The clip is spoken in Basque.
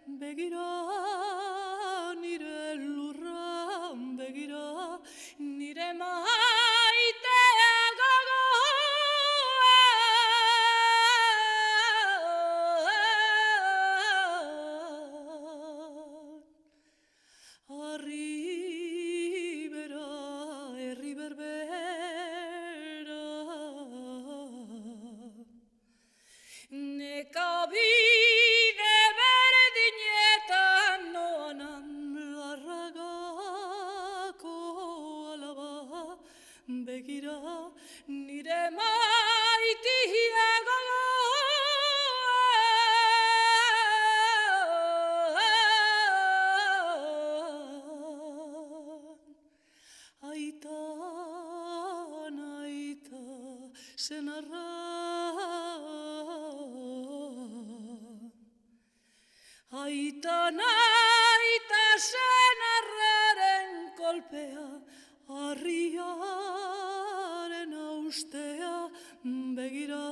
begira, nire lurra, begira, nire maitea gogoan. Harri bera, herri berbera, nekabide berdinetan noanan larragako alaba, begira nire maitea gogoan. Aita, naita, senarra, aita, naita, senarraren kolpea, harriaren austea, begira